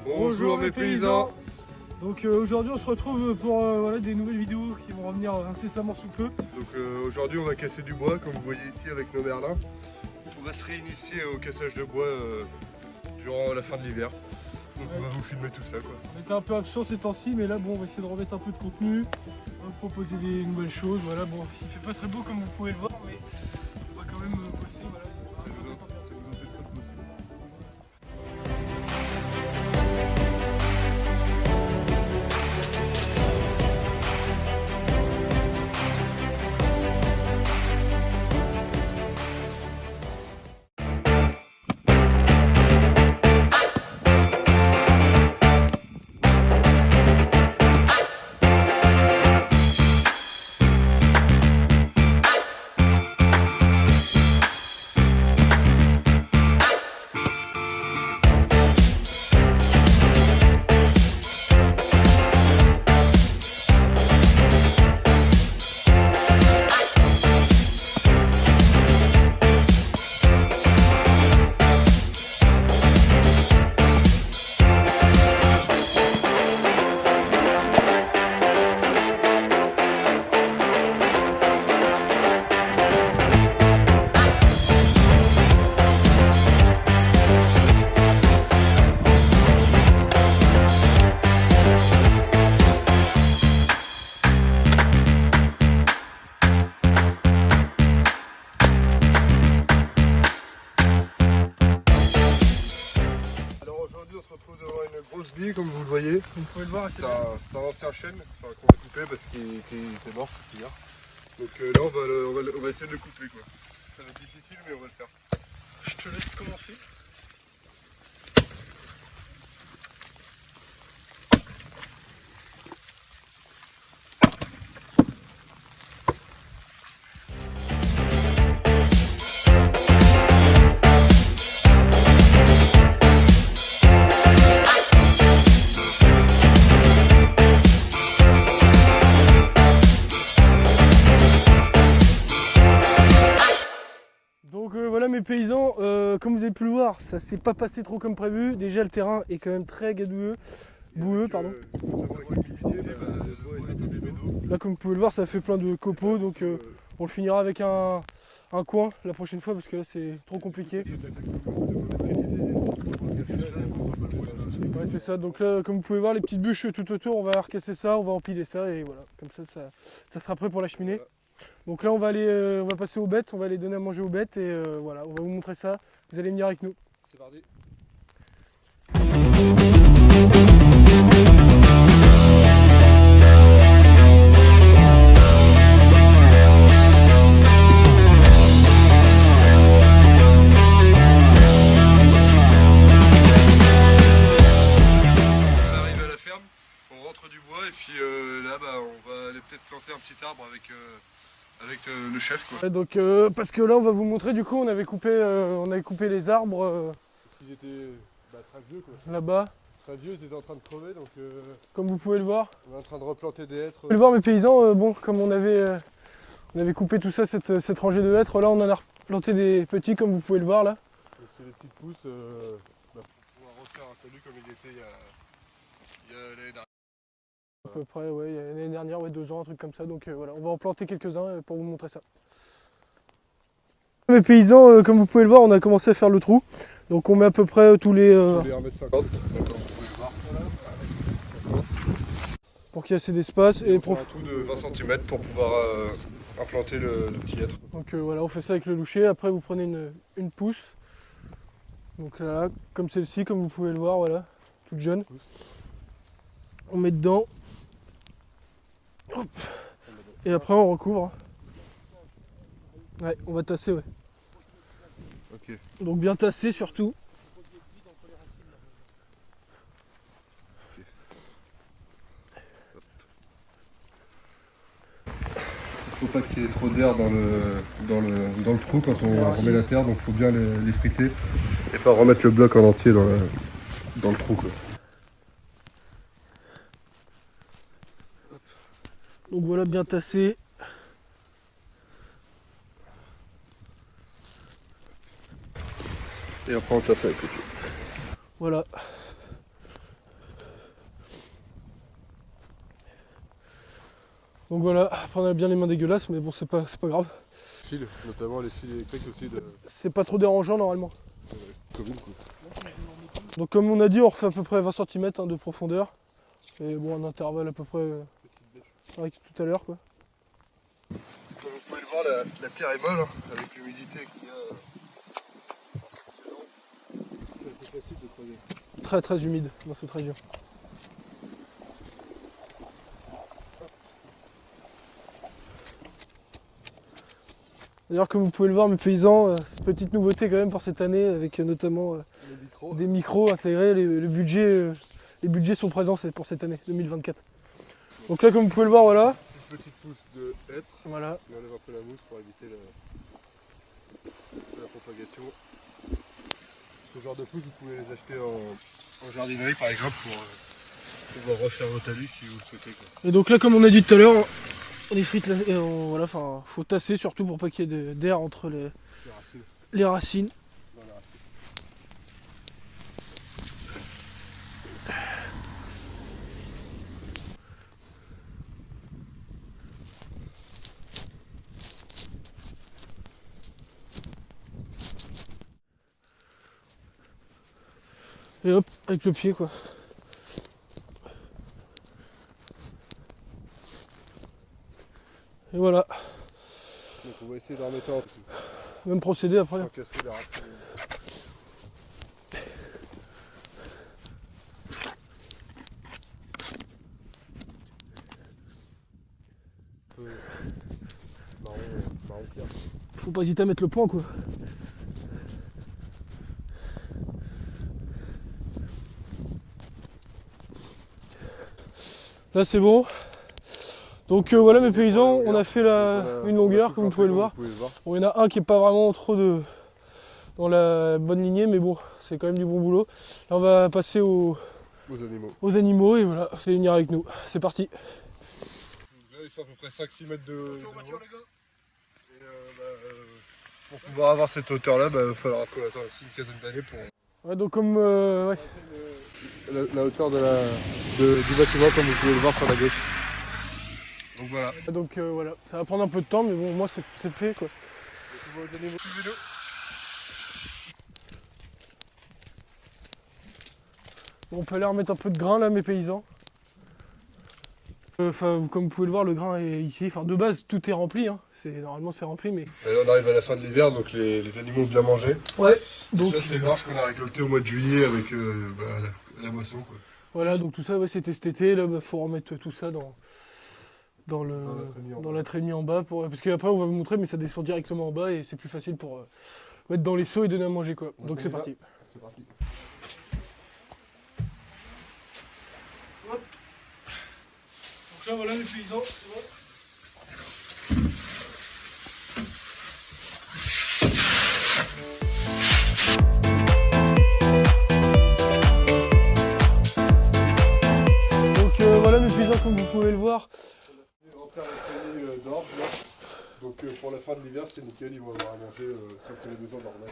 Bonjour mes paysans. Donc aujourd'hui on se retrouve pour voilà, des nouvelles vidéos qui vont revenir incessamment sous peu. Donc aujourd'hui on va casser du bois comme vous voyez ici avec nos merlins. On va se réinitier au cassage de bois durant la fin de l'hiver. Donc on va vous filmer tout ça quoi. On était un peu absent ces temps-ci mais là bon on va essayer de remettre un peu de contenu, on va proposer des nouvelles choses. Voilà, bon il fait pas très beau comme vous pouvez le voir mais on va quand même bosser. Voilà. Aujourd'hui on se retrouve devant une grosse bille comme vous le voyez. Vous pouvez le voir, C'est un ancien chêne qu'on va couper parce qu'il était mort cet hiver. Donc là on va essayer de le couper quoi. Ça va être difficile mais on va le faire. je te laisse commencer. Donc voilà mes paysans, comme vous avez pu le voir, ça s'est pas passé trop comme prévu. Déjà le terrain est quand même très gadouilleux, boueux pardon. Là comme vous pouvez le voir ça fait plein de copeaux donc on le finira avec un coin la prochaine fois parce que là c'est trop compliqué. Ouais c'est ça, donc là comme vous pouvez voir les petites bûches tout autour, on va recasser ça, on va empiler ça et voilà, comme ça sera prêt pour la cheminée. Donc là on va passer aux bêtes, on va aller donner à manger aux bêtes et voilà, on va vous montrer ça, vous allez venir avec nous. C'est parti. On arrive à la ferme, on rentre du bois et puis là on va aller peut-être planter un petit arbre avec le chef quoi. Ouais, donc parce que là on va vous montrer du coup on avait coupé les arbres Parce qu'ils étaient très vieux quoi. là-bas, Très vieux, ils étaient en train de crever donc comme vous pouvez le voir. on est en train de replanter des hêtres. Vous pouvez le voir mes paysans, bon comme on avait coupé tout ça, cette rangée de hêtres, là on en a replanté des petits comme vous pouvez le voir là. Donc c'est des petites pousses pour pouvoir refaire un talus comme il était il y a l'année dernière. À peu près, ouais, l'année dernière, ouais, 2 ans, un truc comme ça, donc voilà, on va en planter quelques-uns pour vous montrer ça. Mes paysans, comme vous pouvez le voir, on a commencé à faire le trou, donc on met à peu près tous les... 1m50, pour qu'il y ait assez d'espace et un trou de 20 cm pour pouvoir implanter le petit hêtre. Donc voilà, on fait ça avec le loucher, après vous prenez une pousse, donc là, comme celle-ci, comme vous pouvez le voir, voilà, toute jeune. On met dedans, hop, et après on recouvre. Ouais, on va tasser, ouais. Ok. Donc bien tasser surtout. Faut pas qu'il y ait trop d'air dans le trou quand on remet la terre, donc faut bien l'effriter et pas remettre le bloc en entier dans le trou quoi. Donc voilà, bien tassé. Et après on tasse avec le pied. Voilà. Donc voilà, après on a bien les mains dégueulasses, mais bon c'est pas grave. Les fils, notamment les fils électriques aussi de C'est pas trop dérangeant normalement. commune quoi. Donc comme on a dit, on refait à peu près 20 cm de profondeur. Et bon, un intervalle à peu près avec tout à l'heure quoi. Comme vous pouvez le voir, la terre est molle, hein, avec l'humidité qu'il y a en cette saison. C'est assez facile de creuser. Très très humide dans cette région. D'ailleurs, comme vous pouvez le voir, mes paysans, c'est une petite nouveauté quand même pour cette année, avec notamment des micros intégrés. Les budgets sont présents pour cette année 2024. Donc là, comme vous pouvez le voir, voilà. Une petite pousse de hêtre. Voilà. On enlève un peu la mousse pour éviter la propagation. Ce genre de pousse, vous pouvez les acheter en jardinerie par exemple pour pouvoir refaire vos talus si vous le souhaitez. Quoi. Et donc là, comme on a dit tout à l'heure, on effrite et voilà, enfin, faut tasser surtout pour pas qu'il y ait d'air entre les racines. Dans la racine. Et hop, avec le pied quoi. Et voilà. Donc on va essayer d'en remettre un. Même procédé après. Sans casser la racine. Un peu marron clair. Faut pas hésiter à mettre le point quoi. Là c'est bon. Donc voilà mes paysans, on a fait une longueur comme vous pouvez le voir. Bon, il y en a un qui est pas vraiment trop dans la bonne lignée, mais bon, c'est quand même du bon boulot. Là on va passer aux animaux et voilà, c'est venir avec nous. C'est parti. Là il faut à peu près 5-6 mètres de haut. Pour pouvoir avoir cette hauteur là, il va falloir attendre une quinzaine d'années pour... Ouais, donc comme ouais. La hauteur du bâtiment comme vous pouvez le voir sur la gauche. Donc voilà. Donc voilà, ça va prendre un peu de temps, mais bon, moi c'est fait quoi. Bon, on peut aller remettre un peu de grain là, mes paysans. Enfin, comme vous pouvez le voir, le grain est ici. Enfin, de base, tout est rempli. Hein. Normalement, c'est rempli, mais. Et là, on arrive à la fin de l'hiver, donc les animaux ont bien mangé. Ouais. Donc ça, c'est l'orge qu'on a récolté au mois de juillet avec la moisson. Quoi. Voilà, donc tout ça, ouais, c'était cet été. Là, faut remettre tout ça dans la trémie en bas. Parce qu'après, on va vous montrer, mais ça descend directement en bas et c'est plus facile pour mettre dans les seaux et donner à manger, quoi. Donc c'est parti. C'est parti. Hop. Donc là, voilà les paysans, c'est bon. Voilà mes paysans, comme vous pouvez le voir. Donc pour la fin de l'hiver c'est nickel, ils vont avoir à manger sauf les besoins normaux.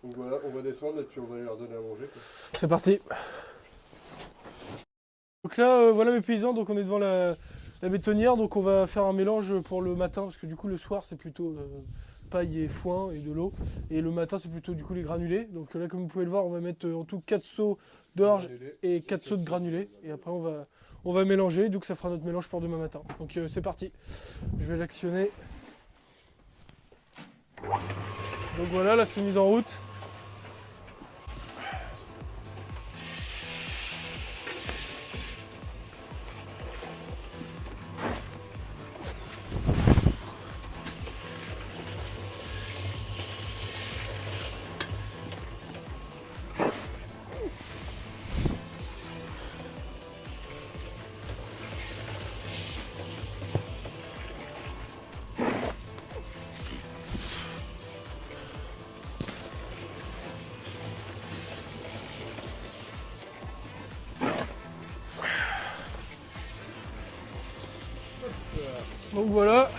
Donc voilà, on va descendre et puis on va leur donner à manger. C'est parti. Donc là voilà mes paysans, donc on est devant la bétonnière, donc on va faire un mélange pour le matin, parce que du coup le soir c'est plutôt paille et foin et de l'eau, et le matin c'est plutôt du coup les granulés. Donc là comme vous pouvez le voir, on va mettre en tout 4 seaux d'orge et 4 seaux de granulés, et après on va mélanger, donc ça fera notre mélange pour demain matin. Donc c'est parti, je vais l'actionner. Donc voilà, là c'est mis en route. Donc voilà.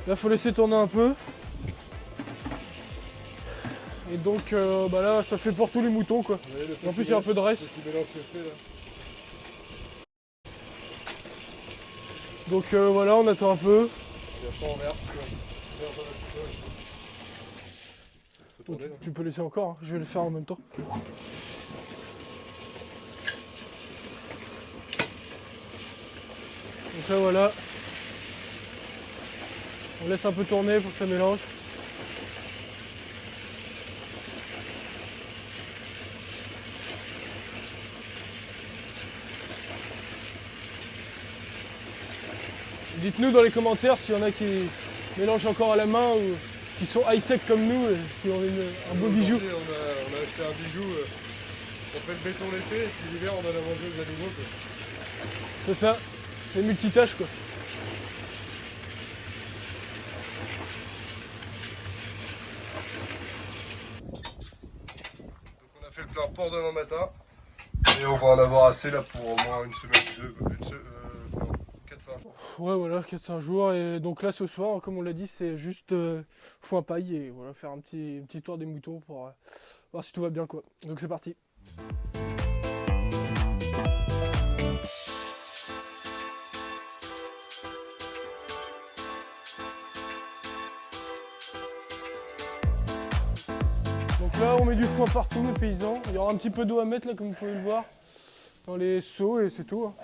Là faut laisser tourner un peu. Et donc là ça fait pour tous les moutons quoi. En plus il y a un peu de reste. Donc voilà, on attend un peu. Et après on verse. Bon, tu peux laisser encore, hein. Je vais le faire en même temps. Donc là voilà. On laisse un peu tourner pour que ça mélange. Dites-nous dans les commentaires s'il y en a qui mélangent encore à la main ou qui sont high-tech comme nous et qui ont un beau bijou. On a acheté un bijou, on fait le béton l'été et puis l'hiver on a la vendeuse à nouveau. C'est ça, c'est multitâche quoi. Donc on a fait le plein pour demain matin et on va en avoir assez là pour au moins une semaine ou deux, 4-5 jours. Ouais voilà, 4-5 jours et donc là ce soir comme on l'a dit c'est juste foin paille et voilà faire un petit tour des moutons pour voir si tout va bien quoi. Donc c'est parti. Donc là on met du foin partout les paysans, il y aura un petit peu d'eau à mettre là comme vous pouvez le voir dans les seaux et c'est tout. Hein.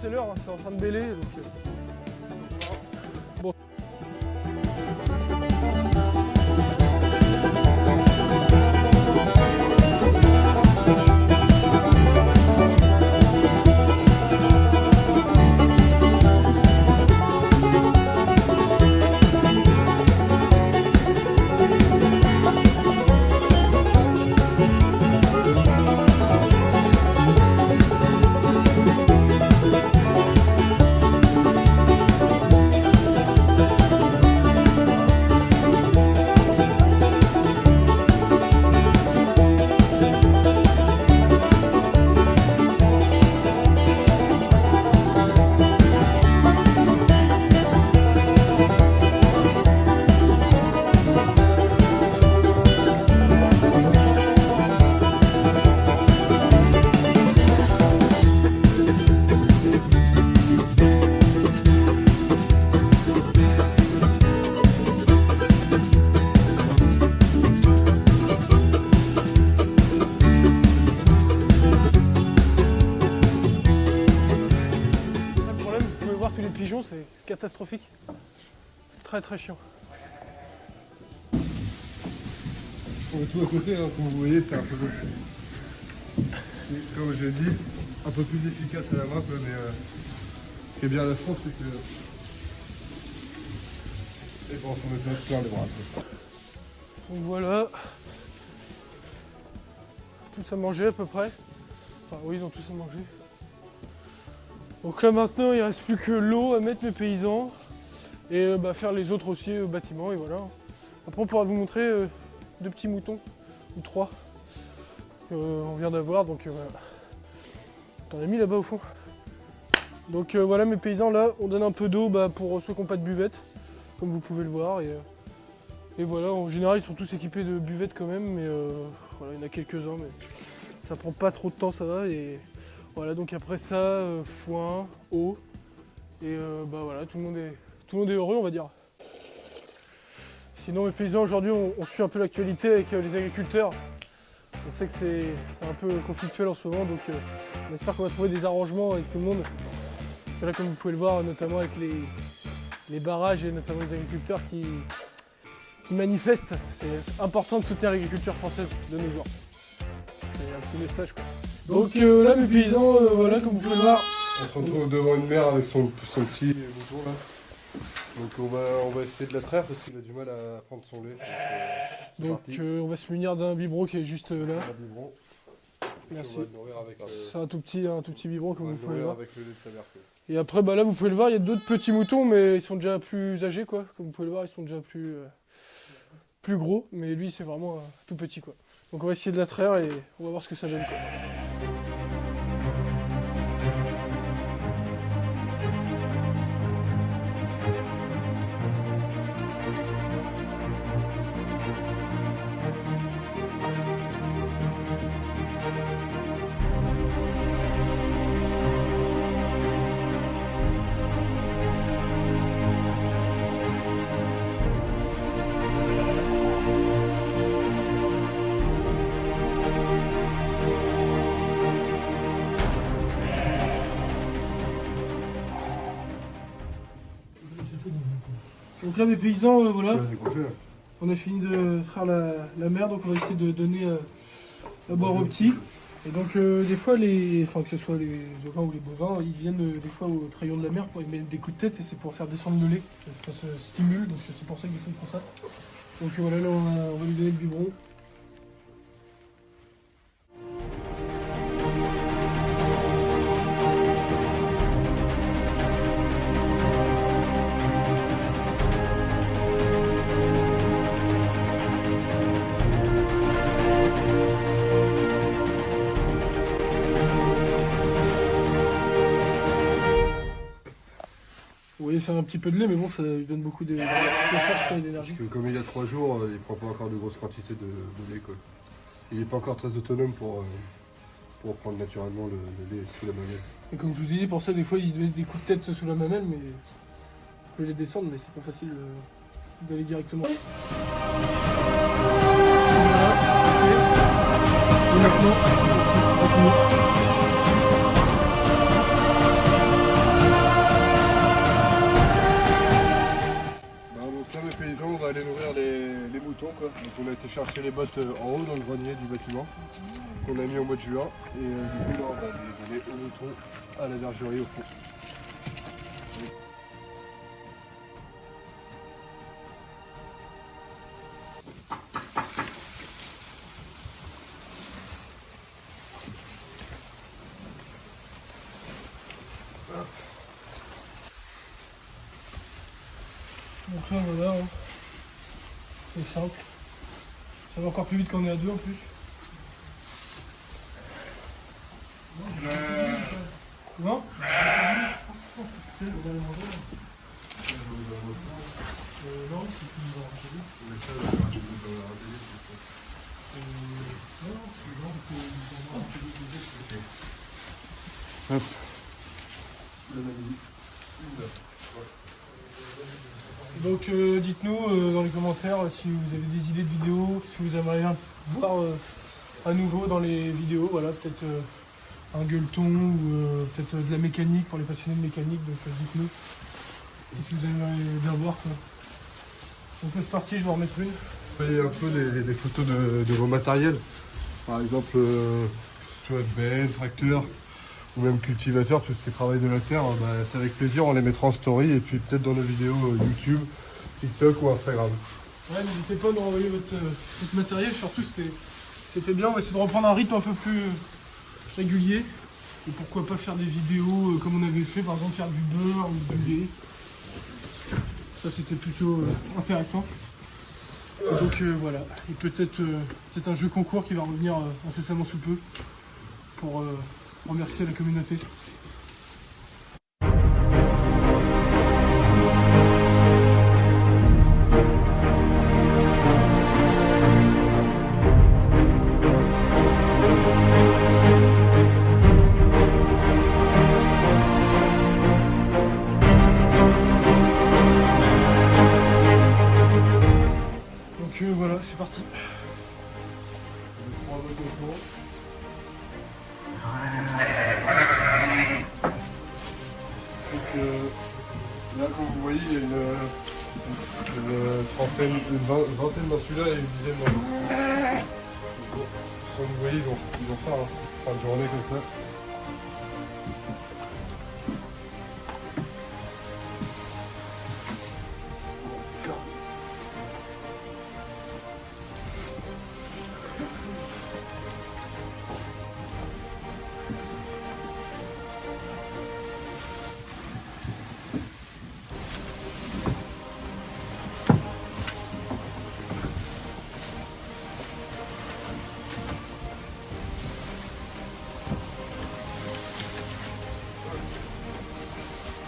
C'est l'heure, hein, c'est en train de bêler. Donc, bon. Tous les pigeons, c'est catastrophique. C'est très très chiant. On est tout à côté, hein, comme vous voyez, c'est un peu comme j'ai dit, un peu plus efficace à la main, mais ce qui est bien à la France, c'est que et bon, on met plein les bras. Donc voilà. Tous à manger à peu près. Enfin oui, ils ont tous à manger. Donc là maintenant il ne reste plus que l'eau à mettre les paysans et faire les autres aussi au bâtiment et voilà. Après on pourra vous montrer 2 petits moutons ou 3 qu'on vient d'avoir donc voilà. T'en as mis là-bas au fond. Donc voilà mes paysans là on donne un peu d'eau pour ceux qui n'ont pas de buvette comme vous pouvez le voir et voilà en général ils sont tous équipés de buvettes quand même mais voilà il y en a quelques-uns mais ça prend pas trop de temps ça va et voilà, donc après ça, foin, eau, et voilà, tout le monde est heureux, on va dire. Sinon, mes paysans, aujourd'hui, on suit un peu l'actualité avec les agriculteurs. On sait que c'est un peu conflictuel en ce moment, donc on espère qu'on va trouver des arrangements avec tout le monde. Parce que là, comme vous pouvez le voir, notamment avec les barrages et notamment les agriculteurs qui manifestent, c'est important de soutenir l'agriculture française de nos jours. C'est un petit message, quoi. Donc là mes paysans, voilà comme vous pouvez le voir. On se retrouve devant une mère avec son petit mouton là. Donc on va essayer de la traire parce qu'il a du mal à prendre son lait. Donc on va se munir d'un biberon qui est juste là. Un biberon. Merci. On va le nourrir avec c'est un tout petit biberon comme vous pouvez le voir. Avec le lait de sa mère. Et après là vous pouvez le voir, il y a d'autres petits moutons mais ils sont déjà plus âgés quoi. Comme vous pouvez le voir, ils sont déjà plus gros. Mais lui c'est vraiment tout petit quoi. Donc on va essayer de la traire et on va voir ce que ça donne quoi. Donc là mes paysans, voilà, Ouais, décroché, là. on a fini de traire la mer, donc on va essayer de donner à boire aux petits. Et donc des fois, que ce soit les ovins ou les bovins, ils viennent des fois au traillon de la mer pour y mettre des coups de tête et c'est pour faire descendre le lait. Ça se stimule, donc c'est pour ça qu'ils font ça. Donc voilà, là on va lui donner le biberon. Vous voyez, faire un petit peu de lait, mais bon, ça lui donne beaucoup de force et d'énergie. Parce que comme il y a 3 jours, il prend pas encore de grosses quantités de lait, quoi. Il n'est pas encore très autonome pour prendre naturellement le lait sous la mamelle. Et comme je vous ai dit, pour ça, des fois, il met des coups de tête sous la mamelle, mais vous pouvez les descendre, mais c'est pas facile d'aller directement. Voilà. Et maintenant, on continue. Donc là, mes paysans, on va aller nourrir les moutons, quoi. Donc on a été chercher les bottes en haut dans le grenier du bâtiment qu'on a mis au mois de juin. Et du coup, là, on va les donner aux moutons à la bergerie au fond. Donc là, voilà, hein. C'est simple. Ça va encore plus vite quand on est à deux en plus. Non. Hop. Donc dites-nous dans les commentaires si vous avez des idées de vidéos, si vous aimeriez voir à nouveau dans les vidéos, voilà, peut-être un gueuleton ou peut-être de la mécanique pour les passionnés de mécanique, donc dites-nous si vous aimeriez bien voir quoi. Donc c'est parti, je vais en remettre une. Vous voyez un peu des photos de vos matériels. Par exemple, que ce soit benne, tracteur ou même cultivateur, tout ce qui travaille de la terre, bah, c'est avec plaisir, on les mettra en story et puis peut-être dans nos vidéos YouTube, TikTok ou Instagram. Ouais, n'hésitez pas à nous envoyer votre matériel, surtout c'était bien, on va essayer de reprendre un rythme un peu plus régulier. Et pourquoi pas faire des vidéos comme on avait fait, par exemple faire du beurre ou du lait. Ça c'était plutôt intéressant. Et donc voilà, et peut-être un jeu concours qui va revenir incessamment sous peu pour remercier la communauté. Voilà, c'est parti. Donc là, comme vous voyez, il y a une trentaine, une vingtaine dans celui-là et une dizaine dans l'autre. Comme vous voyez, ils vont faire fin de journée comme ça.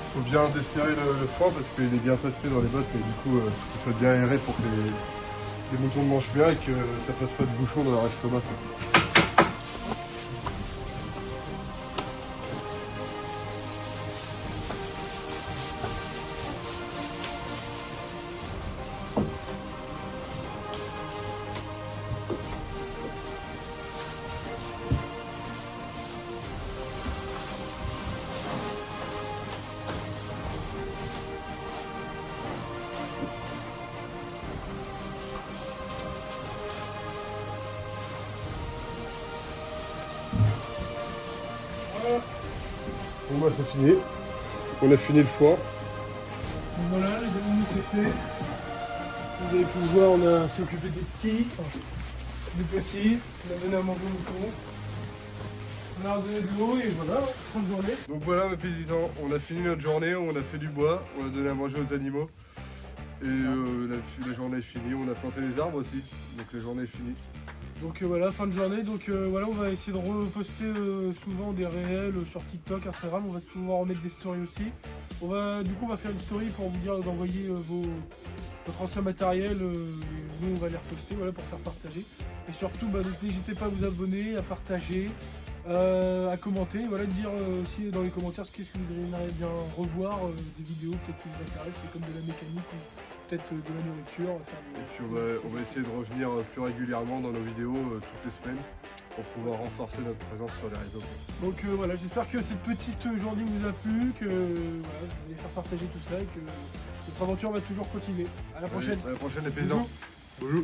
Il faut bien desserrer le foin parce qu'il est bien passé dans les bottes et du coup qu'il soit bien aéré pour que les moutons mangent bien et que ça fasse pas de bouchon dans leur estomac. Bon bah c'est fini. On a fini le foin. Donc voilà, les animaux c'est fait. Vous avez pu le voir, on a s'occupé des petits, des petits, on a donné à manger au mouton. On a redonné de l'eau et voilà, fin de journée. Donc voilà mes paysans, on a fini notre journée, on a fait du bois, on a donné à manger aux animaux. Et la journée est finie, on a planté les arbres aussi, donc la journée est finie. Donc voilà, fin de journée. Donc voilà, on va essayer de reposter souvent des réels sur TikTok, Instagram. On va souvent remettre des stories aussi. Du coup, on va faire une story pour vous dire d'envoyer votre ancien matériel. Et nous, on va les reposter voilà, pour faire partager. Et surtout, donc, n'hésitez pas à vous abonner, à partager, à commenter. Voilà, de dire aussi dans les commentaires qu'est-ce que vous aimeriez bien revoir, des vidéos peut-être qui vous intéressent, comme de la mécanique ou peut-être de la nourriture. Et puis on va essayer de revenir plus régulièrement dans nos vidéos toutes les semaines pour pouvoir renforcer notre présence sur les réseaux. Donc voilà, j'espère que cette petite journée vous a plu, que voilà, vous allez faire partager tout ça et que notre aventure va toujours continuer. À la prochaine. Allez, à la prochaine les paysans. Bonjour. Bonjour.